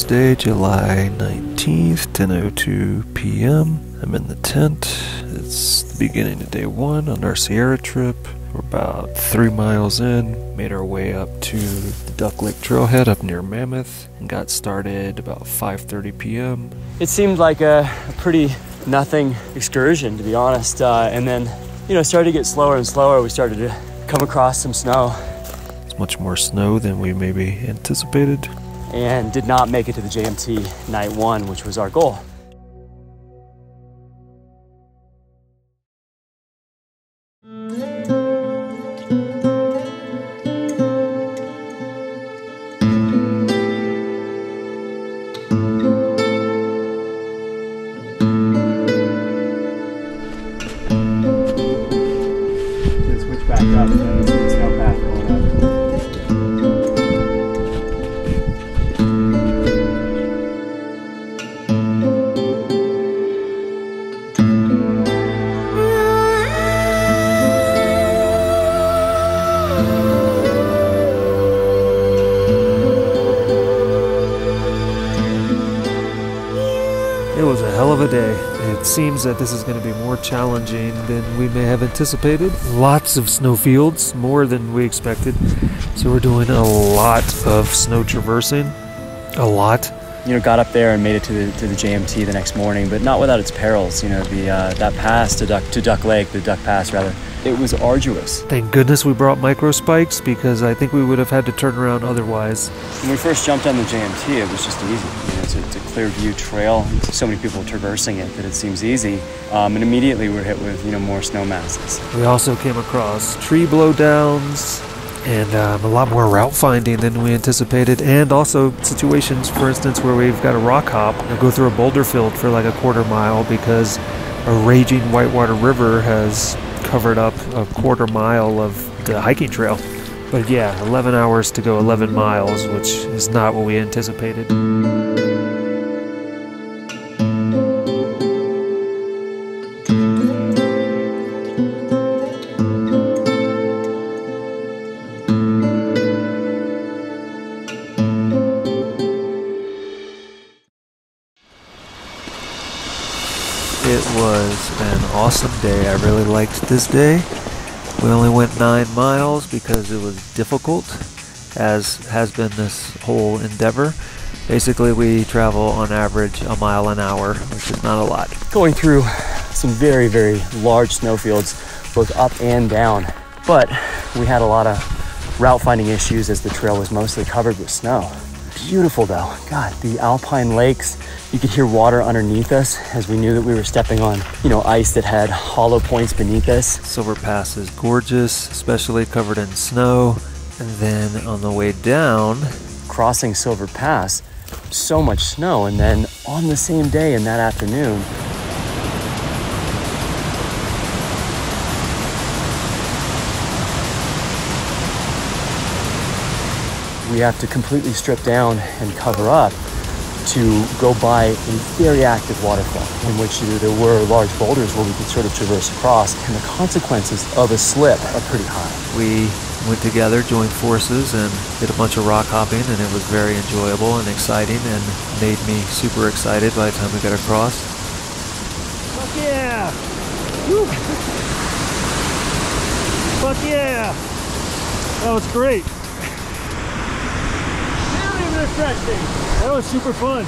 Wednesday, July 19th, 10:02 p.m. I'm in the tent. It's the beginning of day one on our Sierra trip. We're about 3 miles in, made our way up to the Duck Lake Trailhead up near Mammoth, and got started about 5:30 p.m. It seemed like a pretty nothing excursion, to be honest. And then, started to get slower and slower. We started to come across some snow. It's much more snow than we maybe anticipated. And did not make it to the JMT night one, which was our goal. Switch back up, and this is snow path going up. It was a hell of a day. It seems that this is going to be more challenging than we may have anticipated. Lots of snowfields, more than we expected. So we're doing a lot of snow traversing. A lot. Got up there and made it to the JMT the next morning, but not without its perils. That pass to Duck Lake, the Duck Pass rather, it was arduous. Thank goodness we brought micro spikes, because I think we would have had to turn around otherwise. When we first jumped on the JMT, it was just easy. It's a clear view trail. So many people traversing it that it seems easy. And immediately we're hit with more snow masses. We also came across tree blowdowns and a lot more route finding than we anticipated, and also situations, for instance, where we've got a rock hop and go through a boulder field for like a quarter mile because a raging whitewater river has covered up a quarter mile of the hiking trail. But yeah, 11 hours to go 11 miles, which is not what we anticipated. It was an awesome day. I really liked this day. We only went 9 miles because it was difficult, as has been this whole endeavor. Basically, we travel on average a mile an hour, which is not a lot. Going through some very, very large snowfields, both up and down. But we had a lot of route finding issues as the trail was mostly covered with snow. Beautiful though. God, the alpine lakes, you could hear water underneath us as we knew that we were stepping on, ice that had hollow points beneath us. Silver Pass is gorgeous, especially covered in snow. And then on the way down, crossing Silver Pass, so much snow. And then on the same day in that afternoon, we have to completely strip down and cover up to go by a very active waterfall in which there were large boulders where we could sort of traverse across, and the consequences of a slip are pretty high. We went together, joined forces, and did a bunch of rock hopping, and it was very enjoyable and exciting and made me super excited by the time we got across. Fuck yeah! Woo! Fuck yeah! That was great. That was super fun.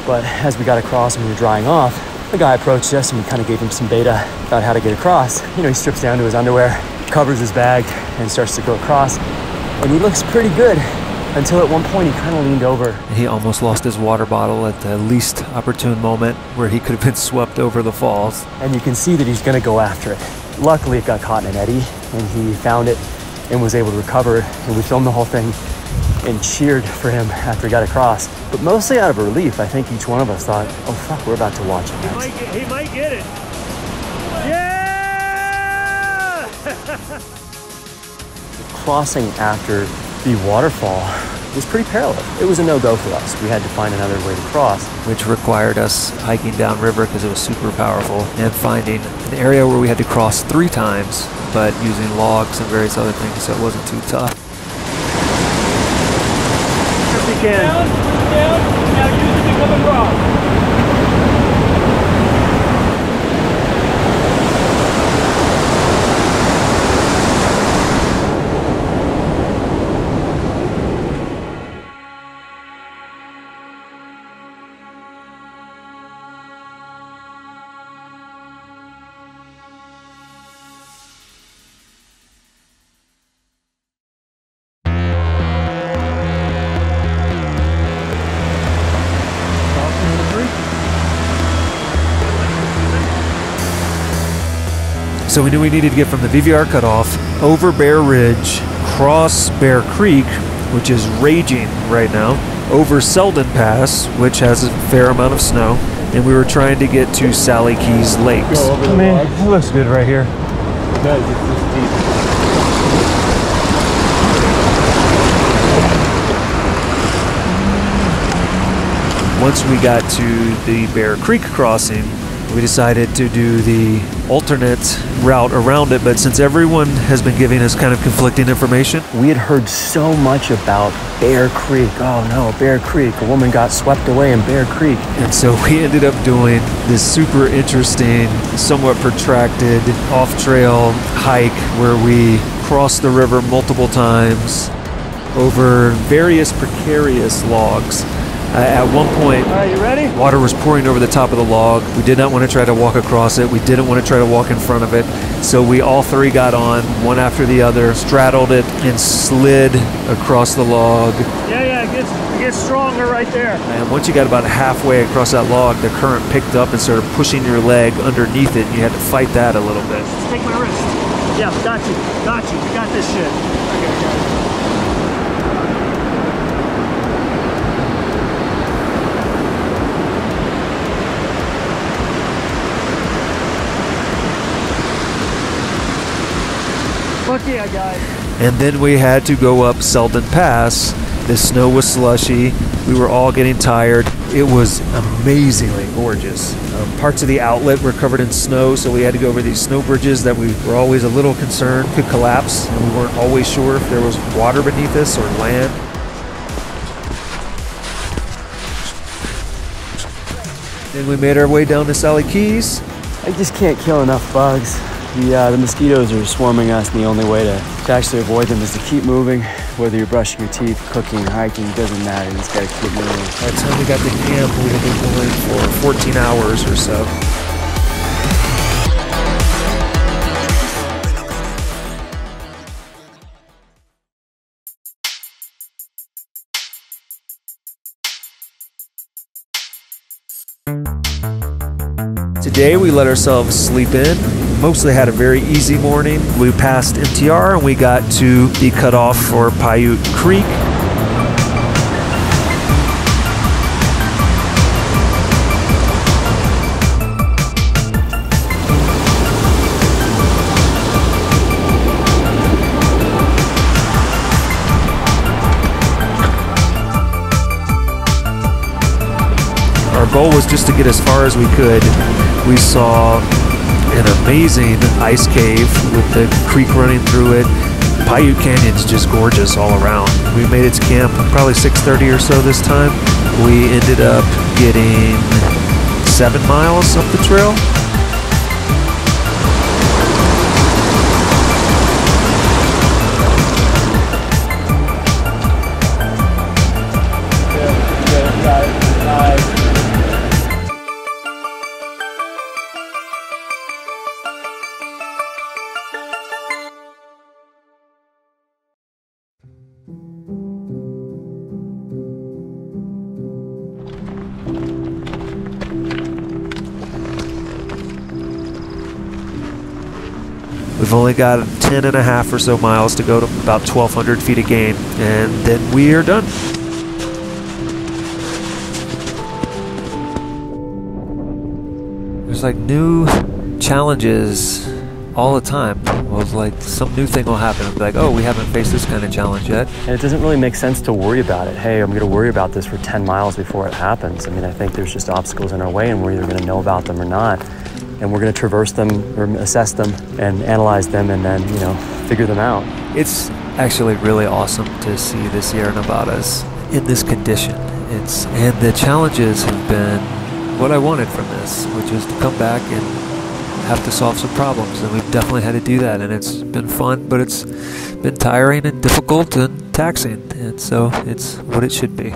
But as we got across and we were drying off, the guy approached us and we kind of gave him some beta about how to get across. He strips down to his underwear, covers his bag, and starts to go across. And he looks pretty good until at one point he kind of leaned over. He almost lost his water bottle at the least opportune moment where he could have been swept over the falls. And you can see that he's going to go after it. luckily it got caught in an eddy and he found it and was able to recover it. And we filmed the whole thing and cheered for him after he got across. But mostly out of relief, I think each one of us thought, oh fuck, we're about to watch it next. He might get it. Yeah! Crossing after the waterfall was pretty perilous. It was a no-go for us. We had to find another way to cross. Which required us hiking downriver because it was super powerful and finding an area where we had to cross 3 times, but using logs and various other things, so it wasn't too tough. If we can. Down, now use it to come across. So we knew we needed to get from the VVR cutoff over Bear Ridge, cross Bear Creek, which is raging right now, over Selden Pass, which has a fair amount of snow, and we were trying to get to Sally Keys Lakes. I mean, it looks good right here. It does, it's just deep. Once we got to the Bear Creek crossing, we decided to do the alternate route around it, but since everyone has been giving us kind of conflicting information, We had heard so much about Bear Creek. Oh no, Bear Creek. A woman got swept away in Bear Creek. and so we ended up doing this super interesting, somewhat protracted off-trail hike where we crossed the river multiple times over various precarious logs. At one point, All right, you ready? water was pouring over the top of the log. We did not want to try to walk across it. We didn't want to try to walk in front of it. So we all 3 got on, one after the other, straddled it, and slid across the log. Yeah, it gets stronger right there. And once you got about halfway across that log, the current picked up and started pushing your leg underneath it, and you had to fight that a little bit. Just take my wrist. Yeah, got you. We got this shit. Okay, got it. Fuck yeah, guys. And then we had to go up Selden Pass. The snow was slushy. We were all getting tired. It was amazingly gorgeous. Parts of the outlet were covered in snow, so we had to go over these snow bridges that we were always a little concerned could collapse, and we weren't always sure if there was water beneath us or land. Then we made our way down to Sally Keys. I just can't kill enough bugs. The mosquitoes are swarming us, and the only way to actually avoid them is to keep moving. Whether you're brushing your teeth, cooking, or hiking, it doesn't matter. You just gotta keep moving. By the time we got to camp, we had been going for 14 hours or so. Today we let ourselves sleep in. Mostly had a very easy morning. We passed MTR and we got to the cutoff for Paiute Creek. Our goal was just to get as far as we could. We saw an amazing ice cave with the creek running through it. Paiute Canyon's just gorgeous all around. We made it to camp probably 6:30 or so this time. We ended up getting 7 miles up the trail. We've only got 10 and a half or so miles to go to about 1,200 feet of gain, and then we are done. There's like new challenges all the time. Well, like some new thing will happen. It'll be like, oh, we haven't faced this kind of challenge yet. And it doesn't really make sense to worry about it. Hey, I'm going to worry about this for 10 miles before it happens. I mean, I think there's just obstacles in our way, and we're either going to know about them or not. And we're going to traverse them or assess them and analyze them and then, figure them out. It's actually really awesome to see the Sierra Nevadas in this condition. And the challenges have been what I wanted from this, which is to come back and have to solve some problems, and we've definitely had to do that, and it's been fun, but it's been tiring and difficult and taxing, and so it's what it should be.